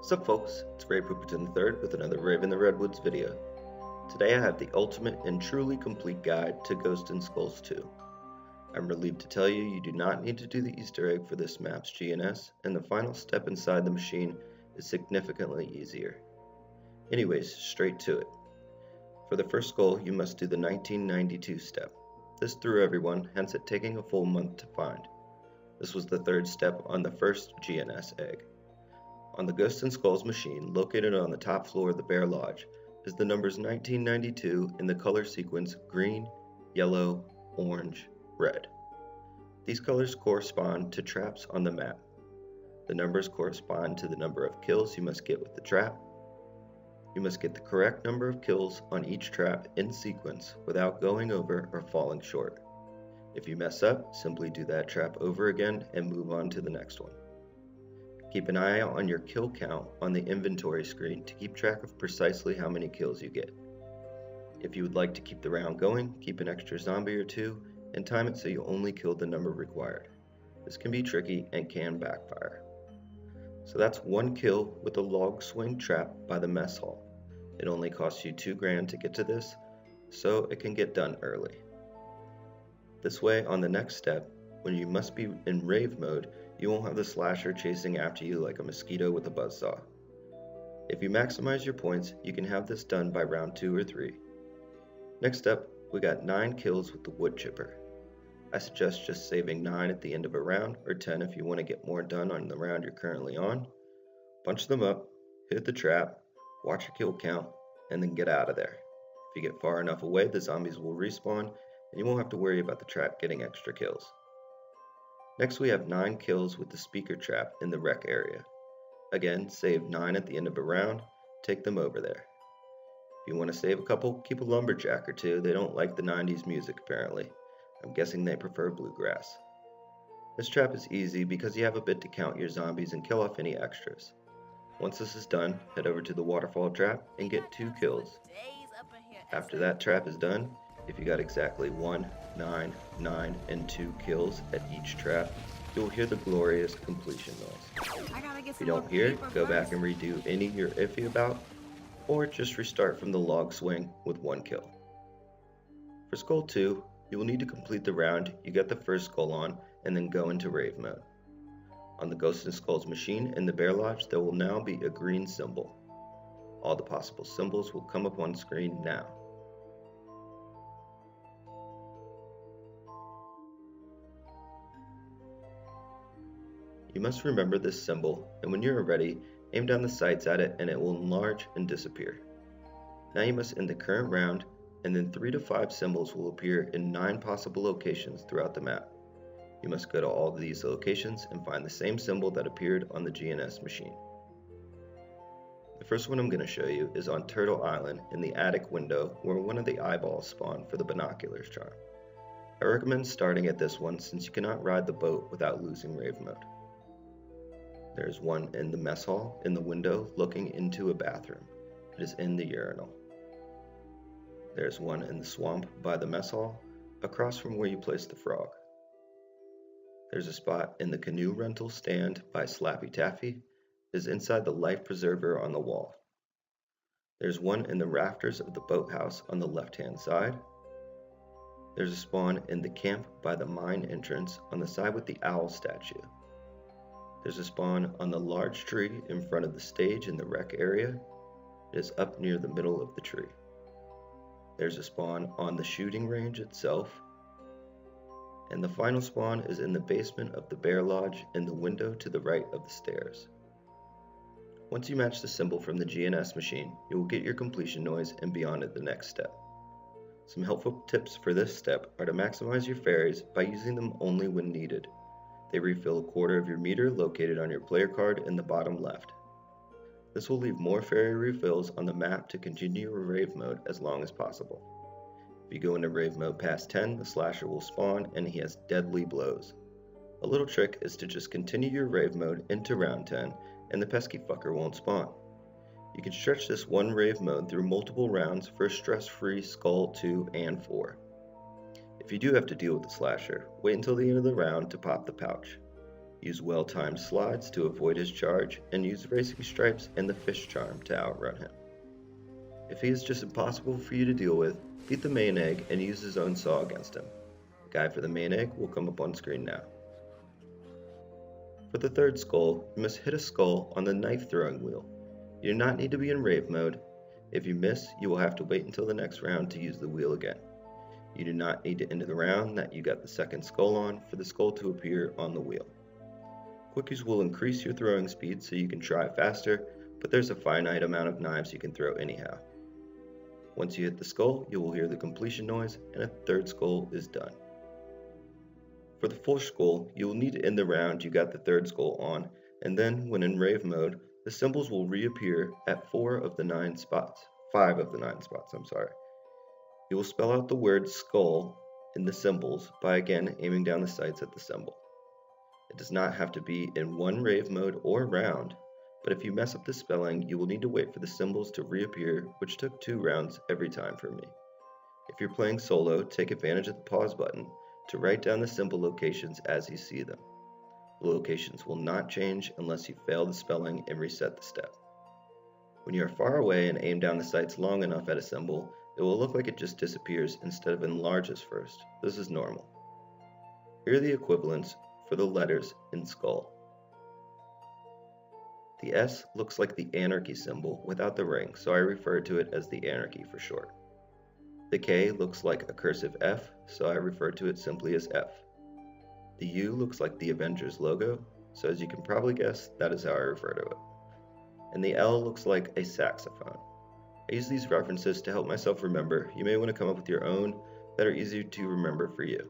Sup folks, it's Ray Pooperton III with another Rave in the Redwoods video. Today I have the ultimate and truly complete guide to Ghosts and Skulls 2. I'm relieved to tell you do not need to do the Easter egg for this map's GNS, and the final step inside the machine is significantly easier. Anyways, straight to it. For the first skull, you must do the 1992 step. This threw everyone, hence it taking a full month to find. This was the third step on the first GNS egg. On the Ghosts and Skulls machine, located on the top floor of the Bear Lodge, is the numbers 1992 in the color sequence green, yellow, orange, red. These colors correspond to traps on the map. The numbers correspond to the number of kills you must get with the trap. You must get the correct number of kills on each trap in sequence without going over or falling short. If you mess up, simply do that trap over again and move on to the next one. Keep an eye out on your kill count on the inventory screen to keep track of precisely how many kills you get. If you would like to keep the round going, keep an extra zombie or two and time it so you only kill the number required. This can be tricky and can backfire. So that's one kill with a log swing trap by the mess hall. It only costs you $2 grand to get to this, so it can get done early. This way, on the next step, when you must be in Rave mode, you won't have the slasher chasing after you like a mosquito with a buzzsaw. If you maximize your points, you can have this done by round 2 or 3. Next up, we got 9 kills with the wood chipper. I suggest just saving 9 at the end of a round, or 10 if you want to get more done on the round you're currently on. Bunch them up, hit the trap, watch your kill count, and then get out of there. If you get far enough away, the zombies will respawn, and you won't have to worry about the trap getting extra kills. Next we have 9 kills with the speaker trap in the rec area. Again, save 9 at the end of a round, take them over there. If you want to save a couple, keep a lumberjack or two, they don't like the 90s music apparently. I'm guessing they prefer bluegrass. This trap is easy because you have a bit to count your zombies and kill off any extras. Once this is done, head over to the waterfall trap and get 2 kills. After that trap is done, if you got exactly 1, 9, 9, and 2 kills at each trap, you'll hear the glorious completion noise. If you don't hear it, go back and redo any you're iffy about, or just restart from the log swing with 1 kill. For Skull 2, you will need to complete the round you get the first skull on, and then go into Rave mode. On the Ghosts and Skulls machine in the Bear Lodge, there will now be a green symbol. All the possible symbols will come up on screen now. You must remember this symbol, and when you are ready, aim down the sights at it and it will enlarge and disappear. Now you must end the current round, and then 3 to 5 symbols will appear in 9 possible locations throughout the map. You must go to all of these locations and find the same symbol that appeared on the GNS machine. The first one I'm going to show you is on Turtle Island in the attic window where one of the eyeballs spawn for the binoculars charm. I recommend starting at this one since you cannot ride the boat without losing Rave mode. There's one in the mess hall in the window looking into a bathroom. It is in the urinal. There's one in the swamp by the mess hall, across from where you place the frog. There's a spot in the canoe rental stand by Slappy Taffy. It is inside the life preserver on the wall. There's one in the rafters of the boathouse on the left-hand side. There's a spawn in the camp by the mine entrance on the side with the owl statue. There's a spawn on the large tree in front of the stage in the rec area. It is up near the middle of the tree. There's a spawn on the shooting range itself. And the final spawn is in the basement of the Bear Lodge in the window to the right of the stairs. Once you match the symbol from the GNS machine, you will get your completion noise and be on to the next step. Some helpful tips for this step are to maximize your fairies by using them only when needed. They refill a quarter of your meter located on your player card in the bottom left. This will leave more fairy refills on the map to continue your Rave mode as long as possible. If you go into Rave mode past 10, the slasher will spawn and he has deadly blows. A little trick is to just continue your Rave mode into round 10 and the pesky fucker won't spawn. You can stretch this one Rave mode through multiple rounds for a stress-free Skull 2 and 4. If you do have to deal with the slasher, wait until the end of the round to pop the pouch. Use well-timed slides to avoid his charge, and use racing stripes and the fish charm to outrun him. If he is just impossible for you to deal with, beat the main egg and use his own saw against him. The guide for the main egg will come up on screen now. For the third skull, you must hit a skull on the knife throwing wheel. You do not need to be in Rave mode. If you miss, you will have to wait until the next round to use the wheel again. You do not need to end the round that you got the second skull on for the skull to appear on the wheel. Quickies will increase your throwing speed so you can try faster, but there's a finite amount of knives you can throw anyhow. Once you hit the skull, you will hear the completion noise and a third skull is done. For the fourth skull, you will need to end the round you got the third skull on, and then when in Rave mode, the symbols will reappear at 5 of the 9 spots. You will spell out the word skull in the symbols by again aiming down the sights at the symbol. It does not have to be in one Rave mode or round, but if you mess up the spelling, you will need to wait for the symbols to reappear, which took 2 rounds every time for me. If you're playing solo, take advantage of the pause button to write down the symbol locations as you see them. The locations will not change unless you fail the spelling and reset the step. When you are far away and aim down the sights long enough at a symbol, it will look like it just disappears instead of enlarges first. This is normal. Here are the equivalents for the letters in Skull. The S looks like the anarchy symbol without the ring, so I refer to it as the anarchy for short. The K looks like a cursive F, so I refer to it simply as F. The U looks like the Avengers logo, so as you can probably guess, that is how I refer to it. And the L looks like a saxophone. I use these references to help myself remember. You may want to come up with your own that are easier to remember for you.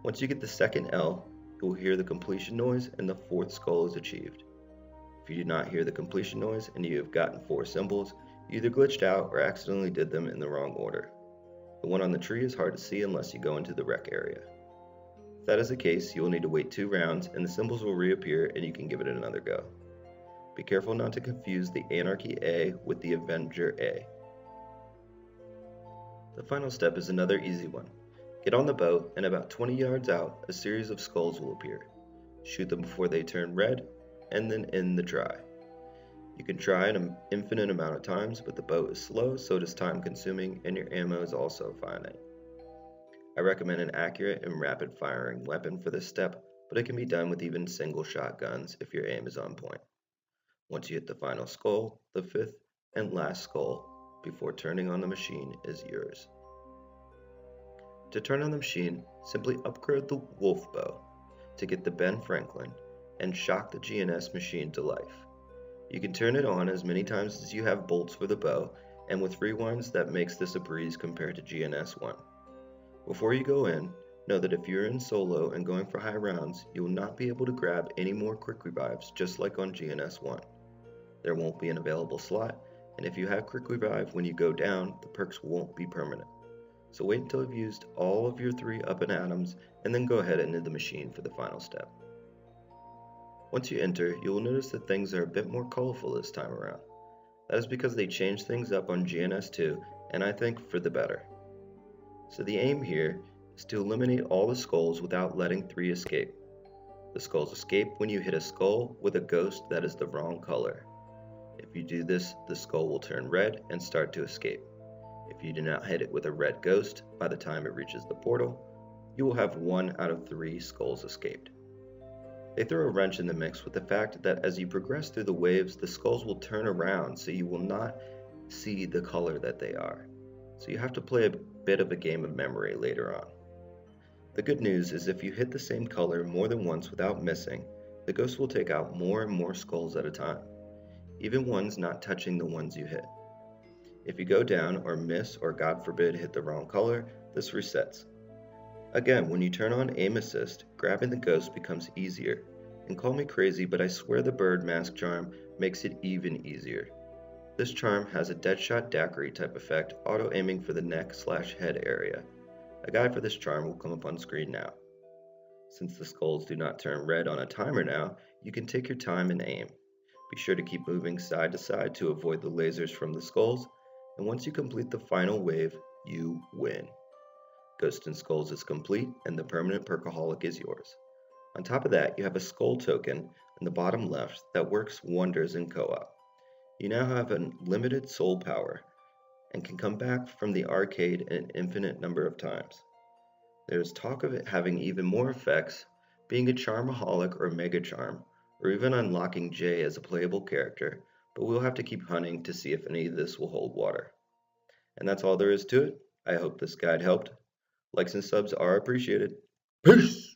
Once you get the second L, you will hear the completion noise and the fourth skull is achieved. If you do not hear the completion noise and you have gotten 4 symbols, you either glitched out or accidentally did them in the wrong order. The one on the tree is hard to see unless you go into the wreck area. If that is the case, you will need to wait 2 rounds and the symbols will reappear and you can give it another go. Be careful not to confuse the Anarchy A with the Avenger A. The final step is another easy one. Get on the boat and about 20 yards out, a series of skulls will appear. Shoot them before they turn red and then end the try. You can try an infinite amount of times, but the boat is slow, so it is time consuming and your ammo is also finite. I recommend an accurate and rapid firing weapon for this step, but it can be done with even single shot guns if your aim is on point. Once you hit the final skull, the 5th and last skull before turning on the machine is yours. To turn on the machine, simply upgrade the Wolf Bow to get the Ben Franklin and shock the GNS machine to life. You can turn it on as many times as you have bolts for the bow, and with rewinds that makes this a breeze compared to GNS 1. Before you go in, know that if you're in solo and going for high rounds, you will not be able to grab any more quick revives just like on GNS 1. There won't be an available slot, and if you have quick revive when you go down, the perks won't be permanent. So wait until you've used all of your 3 up and atoms, and then go ahead and enter the machine for the final step. Once you enter, you will notice that things are a bit more colorful this time around. That is because they changed things up on GNS 2, and I think for the better. So the aim here is to eliminate all the skulls without letting 3 escape. The skulls escape when you hit a skull with a ghost that is the wrong color. If you do this, the skull will turn red and start to escape. If you do not hit it with a red ghost by the time it reaches the portal, you will have 1 out of 3 skulls escaped. They throw a wrench in the mix with the fact that as you progress through the waves, the skulls will turn around so you will not see the color that they are. So you have to play a bit of a game of memory later on. The good news is if you hit the same color more than once without missing, the ghost will take out more and more skulls at a time, even ones not touching the ones you hit. If you go down or miss or God forbid hit the wrong color, this resets. Again, when you turn on aim assist, grabbing the ghost becomes easier. And call me crazy, but I swear the bird mask charm makes it even easier. This charm has a deadshot daiquiri type effect, auto-aiming for the neck/head area. A guide for this charm will come up on screen now. Since the skulls do not turn red on a timer now, you can take your time and aim. Be sure to keep moving side to side to avoid the lasers from the skulls, and once you complete the final wave, you win. Ghost and Skulls is complete, and the permanent Perkaholic is yours. On top of that, you have a skull token in the bottom left that works wonders in co-op. You now have unlimited soul power and can come back from the arcade an infinite number of times. There's talk of it having even more effects, being a charmaholic or mega charm, or even unlocking Jay as a playable character, but we'll have to keep hunting to see if any of this will hold water. And that's all there is to it. I hope this guide helped. Likes and subs are appreciated. Peace!